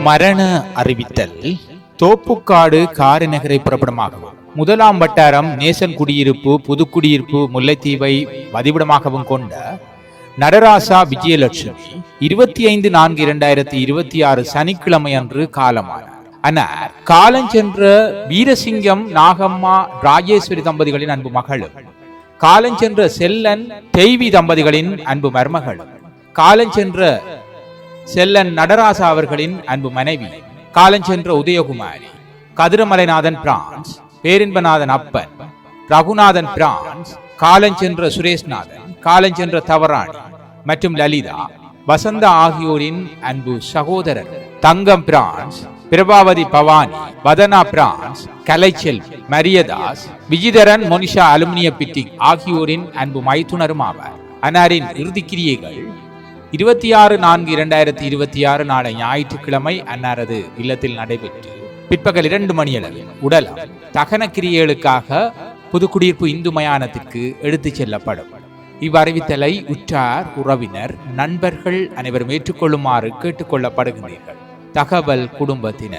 மரண அறிவித்தல். தோப்புக்காடு காரிநகரை புறப்படமாகவும் முதலாம் வட்டாரம் நேசன் குடியிருப்பு புதுக்குடியிருப்பு முல்லைத்தீவை வதிவிடமாகவும் கொண்ட நடராசா விஜயலட்சுமி 25/4/2026 சனிக்கிழமை அன்று காலமானார். அன்னார் காலஞ்சென்ற வீரசிங்கம் நாகம்மா ராஜேஸ்வரி தம்பதிகளின் அன்பு மகளும், காலஞ்சென்ற செல்லன் தெய்வி தம்பதிகளின் அன்பு மருமகளும், காலஞ்சென்ற செல்லன் நடராசா அவர்களின் அன்பு மனைவி, காலஞ்சென்ற உதயகுமாரி, கதிரமலைநாதன் பிரான்ஸ், பேரின்பநாதன் அப்பன், ரகுநாதன் பிரான்ஸ், காலஞ்சென்ற சுரேஷ்நாதன், காலஞ்சென்ற தவராணி மற்றும் லலிதா, வசந்தா ஆகியோரின் அன்பு சகோதரர் தங்கம் பிரான்ஸ், பிரபாவதி பவானி, வதனா பிரான்ஸ், கலைச்செல்வி, மரியதாஸ், விஜிதரன், மோனிஷா அலுமினிய பிட்டிங் ஆகியோரின் அன்பு மைத்துனரும் ஆவார். அன்னாரின் இறுதிக்கிரியைகள் 26/4/2026 நாளை ஞாயிற்றுக்கிழமை அன்னாரது இல்லத்தில் நடைபெற்று பிற்பகல் 2 மணியளவில் உடலம் தகன கிரியைகளுக்காக புதுக்குடியிருப்பு இந்து மயானத்திற்கு எடுத்துச் செல்லப்படும். இவ்வறிவித்தலை உற்றார், உறவினர், நண்பர்கள் அனைவரும் ஏற்றுக்கொள்ளுமாறு கேட்டுக்கொள்ளப்படுகின்றீர்கள். தகவல் குடும்பத்தினர்.